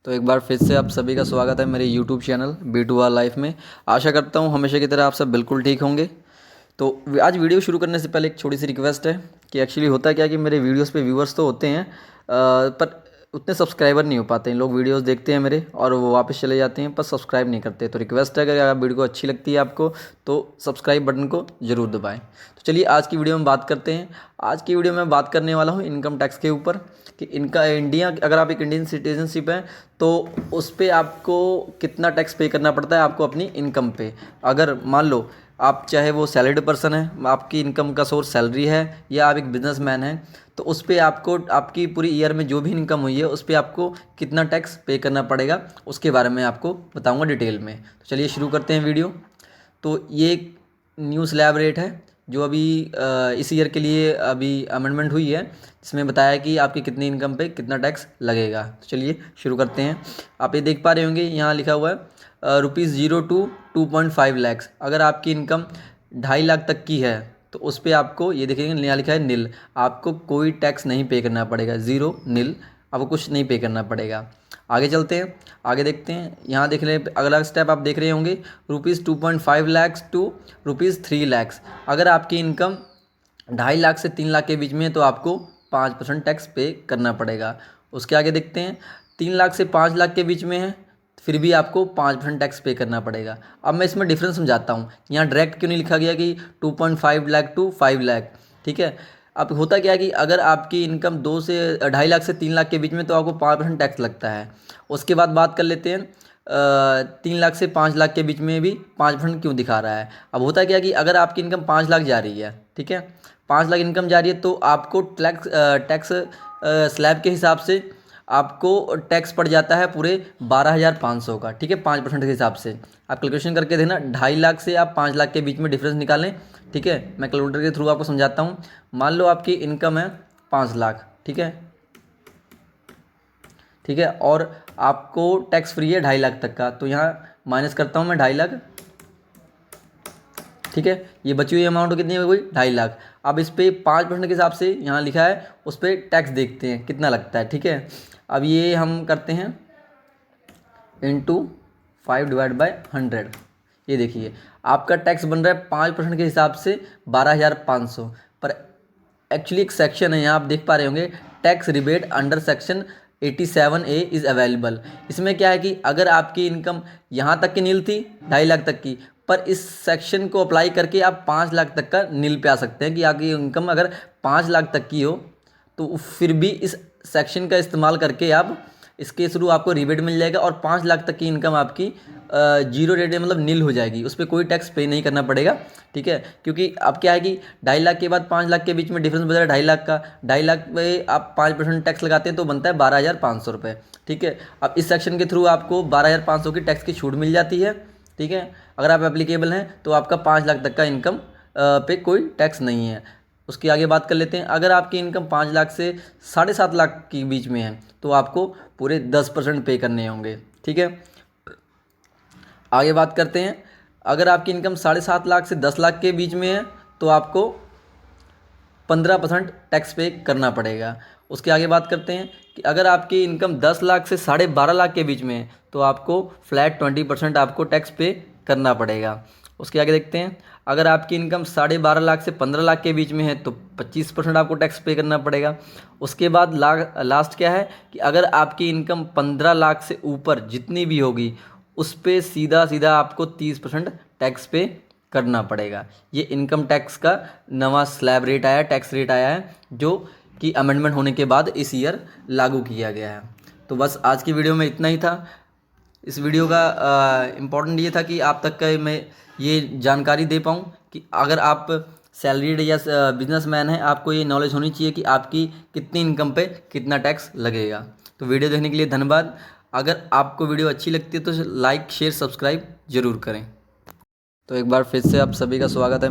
तो एक बार फिर से आप सभी का स्वागत है मेरे YouTube चैनल B2R लाइफ में। आशा करता हूँ हमेशा की तरह आप सब बिल्कुल ठीक होंगे। तो आज वीडियो शुरू करने से पहले एक छोटी सी रिक्वेस्ट है कि एक्चुअली होता क्या है कि मेरे वीडियोस पे व्यूअर्स तो होते हैं पर उतने सब्सक्राइबर नहीं हो पाते हैं। लोग वीडियोस देखते हैं मेरे और वो वापस चले जाते हैं पर सब्सक्राइब नहीं करते। तो रिक्वेस्ट है कि अगर वीडियो को अच्छी लगती है आपको तो सब्सक्राइब बटन को ज़रूर दबाएं। तो चलिए आज की वीडियो में बात करते हैं। आज की वीडियो में बात करने वाला हूँ इनकम टैक्स के ऊपर कि इनका इंडिया, अगर आप एक इंडियन सिटीजनशिप हैं तो उस पर आपको कितना टैक्स पे करना पड़ता है आपको अपनी इनकम पे। अगर मान लो आप चाहे वो सैलरीड पर्सन है, आपकी इनकम का सोर्स सैलरी है, या आप एक बिजनेसमैन हैं, तो उस पर आपको आपकी पूरी ईयर में जो भी इनकम हुई है उस पर आपको कितना टैक्स पे करना पड़ेगा उसके बारे में आपको बताऊंगा डिटेल में। तो चलिए शुरू करते हैं वीडियो। तो ये एक न्यू स्लैब रेट है जो अभी इस ईयर के लिए अभी अमेंडमेंट हुई है, जिसमें बताया कि आपकी कितनी इनकम पे कितना टैक्स लगेगा। तो चलिए शुरू करते हैं। आप ये देख पा रहे होंगे यहाँ लिखा हुआ है ₹0 to 2.5 लाख। अगर आपकी इनकम 2.5 लाख तक की है तो उस पर आपको ये देखेंगे यहाँ लिखा है नील, आपको कोई टैक्स नहीं पे करना पड़ेगा। ज़ीरो नील, आपको कुछ नहीं पे करना पड़ेगा। आगे चलते हैं, आगे देखते हैं। यहाँ देख रहे अगला स्टेप आप देख रहे होंगे ₹2.5 लाख to ₹3 लाख। अगर आपकी इनकम 2.5 लाख से 3 लाख के बीच में है तो आपको 5% टैक्स पे करना पड़ेगा। उसके आगे देखते हैं 3 लाख से 5 लाख के बीच में है फिर भी आपको 5% टैक्स पे करना पड़ेगा। अब मैं इसमें डिफरेंस समझाता हूँ। यहाँ डायरेक्ट क्यों नहीं लिखा गया कि 2.5 लाख to 5 लाख, ठीक है। अब होता क्या है कि अगर आपकी इनकम 2.5 लाख से 3 लाख के बीच में तो आपको 5% टैक्स लगता है। उसके बाद बात कर लेते हैं 3 लाख से 5 लाख के बीच में भी 5% क्यों दिखा रहा है। अब होता क्या है कि अगर आपकी इनकम 5 लाख जा रही है, ठीक है, 5 लाख इनकम जा रही है तो आपको टैक्स स्लैब के हिसाब से आपको टैक्स पड़ जाता है पूरे 12,500 का, ठीक है, 5% के हिसाब से। आप कैलकुलेशन करके देना, 2.5 लाख से आप 5 लाख के बीच में डिफरेंस निकालें, ठीक है। मैं कैलकुलेटर के थ्रू आपको समझाता हूँ। मान लो आपकी इनकम है 5 लाख, ठीक है, ठीक है, और आपको टैक्स फ्री है 2.5 लाख तक का। तो यहाँ माइनस करता हूँ मैं 2.5 लाख, ठीक है। ये बची हुई अमाउंट कितनी हो गई 2.5 लाख। अब इस पर 5% के हिसाब से यहाँ लिखा है उस पर टैक्स देखते हैं कितना लगता है, ठीक है। अब ये हम करते हैं इंटू 5/100। ये देखिए आपका टैक्स बन रहा है 5% के हिसाब से 12,500। पर एक्चुअली एक सेक्शन है यहाँ आप देख पा रहे होंगे, tax rebate under section 87A is available. इसमें क्या है कि अगर आपकी इनकम यहाँ तक की नील थी 2.5 लाख तक की, पर इस सेक्शन को अप्लाई करके आप 5 लाख तक का नील पे आ सकते हैं कि आपकी इनकम अगर 5 लाख तक की हो तो फिर भी इस सेक्शन का इस्तेमाल करके आप इसके थ्रू आपको रिबेट मिल जाएगा और 5 लाख तक की इनकम आपकी जीरो रेट मतलब नील हो जाएगी। उस पर कोई टैक्स पे नहीं करना पड़ेगा, ठीक है। क्योंकि अब क्या है कि 2.5 लाख के बाद 5 लाख के बीच में डिफरेंस बचा है 2.5 लाख का। 2.5 लाख पे आप 5% टैक्स लगाते हैं तो बनता है 12,500 रुपये, ठीक है। अब इस सेक्शन के थ्रू आपको 12,500 की टैक्स की छूट मिल जाती है, ठीक है। अगर आप एप्लीकेबल हैं तो आपका 5 लाख तक का इनकम पे कोई टैक्स नहीं है। उसकी आगे बात कर लेते हैं। अगर आपकी इनकम 5 लाख से 7.5 लाख के बीच में है तो आपको पूरे 10% पे करने होंगे, ठीक है। आगे बात करते हैं, अगर आपकी इनकम 7.5 लाख से 10 लाख के बीच में है तो आपको 15% टैक्स पे करना पड़ेगा। उसके आगे बात करते हैं कि अगर आपकी इनकम 10 लाख से 12.5 लाख के बीच में है तो आपको फ्लैट 20% आपको टैक्स पे करना पड़ेगा। उसके आगे देखते हैं, अगर आपकी इनकम 12.5 लाख से 15 लाख के बीच में है तो 25% आपको टैक्स पे करना पड़ेगा। उसके बाद लास्ट क्या है कि अगर आपकी इनकम 15 लाख से ऊपर जितनी भी होगी उस पर सीधा सीधा आपको 30% टैक्स पे करना पड़ेगा। ये इनकम टैक्स का नवा स्लैब रेट आया, टैक्स रेट आया है जो कि अमेंडमेंट होने के बाद इस ईयर लागू किया गया है। तो बस आज की वीडियो में इतना ही था। इस वीडियो का इम्पोर्टेंट ये था कि आप तक का मैं ये जानकारी दे पाऊँ कि अगर आप सैलरीड या बिजनेसमैन हैं आपको ये नॉलेज होनी चाहिए कि आपकी कितनी इनकम पे कितना टैक्स लगेगा। तो वीडियो देखने के लिए धन्यवाद। अगर आपको वीडियो अच्छी लगती है तो लाइक शेयर सब्सक्राइब ज़रूर करें। तो एक बार फिर से आप सभी का स्वागत है।